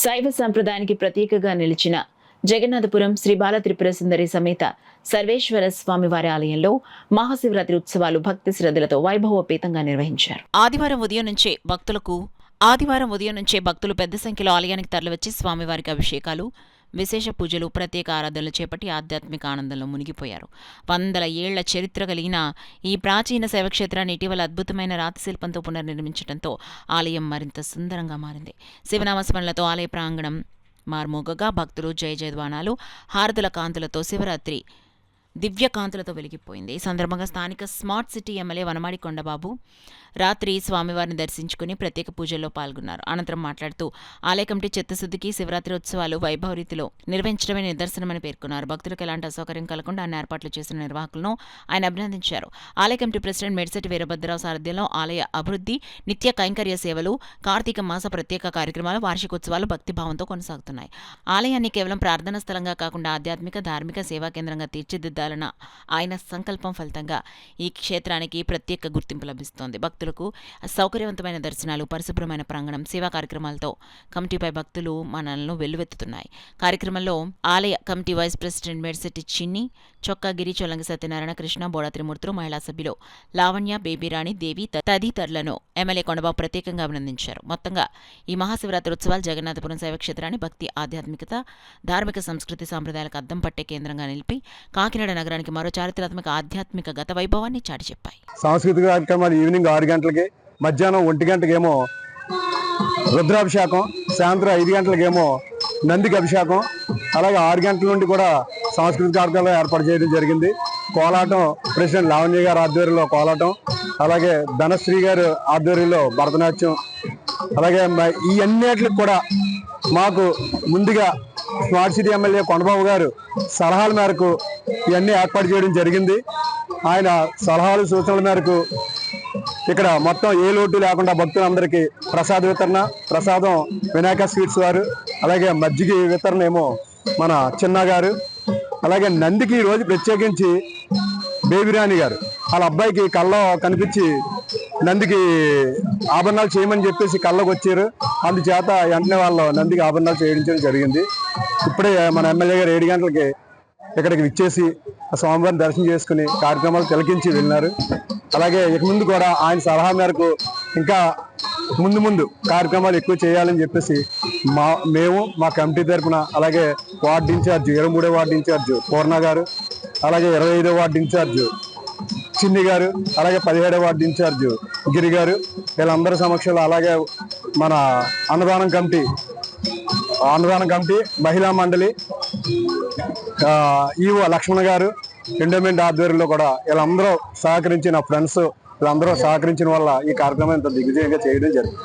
శైవ సంప్రదాయానికి ప్రతీకగా నిలిచిన జగన్నాథపురం శ్రీ బాల త్రిపుర సుందరి సమేత సర్వేశ్వర స్వామివారి ఆలయంలో మహాశివరాత్రి ఉత్సవాలు భక్తి శ్రద్ధలతో వైభవోపేతంగా నిర్వహించారు. ఆదివారం ఉదయం నుంచే భక్తులు పెద్ద సంఖ్యలో ఆలయానికి తరలివచ్చి స్వామివారికి అభిషేకాలు, విశేష పూజలు, ప్రత్యేక ఆరాధనలు చేపట్టి ఆధ్యాత్మిక ఆనందంలో మునిగిపోయారు. వందల ఏళ్ల చరిత్ర కలిగిన ఈ ప్రాచీన శైవక్షేత్రాన్ని ఇటీవల అద్భుతమైన రాతి శిల్పంతో పునర్నిర్మించడంతో ఆలయం మరింత సుందరంగా మారింది. శివనామస్మరణలతో ఆలయ ప్రాంగణం మార్మోగగా భక్తులు జయ జయధ్వానాలు, హారతుల కాంతులతో శివరాత్రి దివ్యకాంతులతో వెలిగిపోయింది. ఈ సందర్భంగా స్థానిక smart city MLA Vanamadi Kondababu రాత్రి స్వామివారిని దర్శించుకుని ప్రత్యేక పూజల్లో పాల్గొన్నారు. అనంతరం మాట్లాడుతూ ఆలయ కమిటీ చిత్తశుద్ధికి శివరాత్రి ఉత్సవాలు వైభవ రీతిలో నిర్వహించడమే నిదర్శనమని పేర్కొన్నారు. భక్తులకు ఎలాంటి అసౌకర్యం కలగకుండా అన్ని ఏర్పాట్లు చేసిన నిర్వాహకులను ఆయన అభినందించారు. ఆలయ కమిటీ ప్రెసిడెంట్ మెడిశెట్టి వీరభద్రరావు సారథ్యంలో ఆలయ అభివృద్ధి, నిత్య కైంకర్య సేవలు, కార్తీక మాస ప్రత్యేక కార్యక్రమాలు, వార్షికోత్సవాలు భక్తిభావంతో కొనసాగుతున్నాయి. ఆలయాన్ని కేవలం ప్రార్థనా స్థలంగా కాకుండా ఆధ్యాత్మిక, ధార్మిక సేవా కేంద్రంగా తీర్చిదిద్దాలన్న ఆయన సంకల్పం ఫలితంగా ఈ క్షేత్రానికి ప్రత్యేక గుర్తింపు లభిస్తోంది. భక్తులకు సౌకర్యవంతమైన దర్శనాలు, పరిశుభ్రమైన ప్రాంగణం, సేవా కార్యక్రమాలతో కమిటీపై భక్తులు మనలను వెల్లువెత్తుతున్నాయి. కార్యక్రమంలో ఆలయ కమిటీ వైస్ ప్రెసిడెంట్ మెడిశెట్టి చిన్ని, చొక్కాగిరి, చొల్లంగి సత్యనారాయణ, కృష్ణ, బోడా త్రిమూర్తులు, మహిళా సభ్యులు లావణ్య, బేబీరాణి, దేవి తదితరులను ఎమ్మెల్యే కొండబాబు ప్రత్యేకంగా అభినందించారు. మొత్తంగా ఈ మహాశివరాత్రి ఉత్సవాలు జగన్నాథపురం శైవక్షేత్రాన్ని భక్తి, ఆధ్యాత్మికత, ధార్మిక సంస్కృతి సంప్రదాయాలకు అద్దం పట్టే కేంద్రంగా నిలిపి కాకినాడ నగరానికి మరో చారిత్రాత్మక ఆధ్యాత్మిక గత వైభవాన్ని చాటి చెప్పాయి. సాంస్కృతిక కార్యక్రమాలు ఈవినింగ్ 6 గంటలకి, మధ్యాహ్నం 1 గంటకేమో రుద్రాభిషేకం, సాయంత్రం 5 గంటలకేమో నందికి అభిషేకం, అలాగే 6 గంటల నుండి కూడా సాంస్కృతిక కార్యక్రమాలు ఏర్పాటు చేయడం జరిగింది. కోలాటం ప్రెసిడెంట్ లావణ్య గారి ఆధ్వర్యంలో కోలాటం, అలాగే ధనశ్రీ గారి ఆధ్వర్యంలో భరతనాట్యం, అలాగే ఈ అన్నిటికి కూడా మాకు ముందుగా స్మార్ట్ సిటీ ఎమ్మెల్యే కొండబాబు గారు సలహాల మేరకు ఇవన్నీ ఏర్పాటు చేయడం జరిగింది. ఆయన సలహాలు సూచనల మేరకు ఇక్కడ మొత్తం ఏ లోటు లేకుండా భక్తులందరికీ ప్రసాదం వినాయక స్వీట్స్ వారు, అలాగే మజ్జిగ వితరణ ఏమో మన చిన్న గారు, అలాగే నందికి ఈరోజు ప్రత్యేకించి బేబీరాణి గారు వాళ్ళ అబ్బాయికి కళ్ళ కనిపించి నందికి ఆభరణాలు చేయమని చెప్పేసి కళ్ళకు వచ్చారు. అందుచేత వెంటనే వాళ్ళు నందికి ఆభరణాలు చేయించడం జరిగింది. ఇప్పుడే మన ఎమ్మెల్యే గారు 7 గంటలకి ఇక్కడికి విచ్చేసి స్వామివారిని దర్శనం చేసుకుని కార్యక్రమాలు తిలకించి వెళ్ళినారు. అలాగే ఇక ముందు కూడా ఆయన సలహా మేరకు ఇంకా ముందు కార్యక్రమాలు ఎక్కువ చేయాలని చెప్పేసి మేము మా కమిటీ తరఫున, అలాగే వార్డు ఇన్ఛార్జ్ 23వ వార్డు ఇన్ఛార్జ్ పూర్ణ గారు, అలాగే 25వ వార్డు ఇన్ఛార్జ్ చిన్ని గారు, అలాగే 17వ వార్డు ఇన్ఛార్జ్ గిరి గారు, వీళ్ళందరి సమక్షంలో, అలాగే మన అన్నదానం కమిటీ మహిళా మండలి ఈవో లక్ష్మణ గారు, ఎండోమెంట్ ఆధ్వర్యంలో కూడా వీళ్ళందరూ సహకరించి, నా ఫ్రెండ్స్ వీళ్ళందరూ సహకరించిన వల్ల ఈ కార్యక్రమం ఇంత దిగ్విజయంగా చేయడం జరిగింది.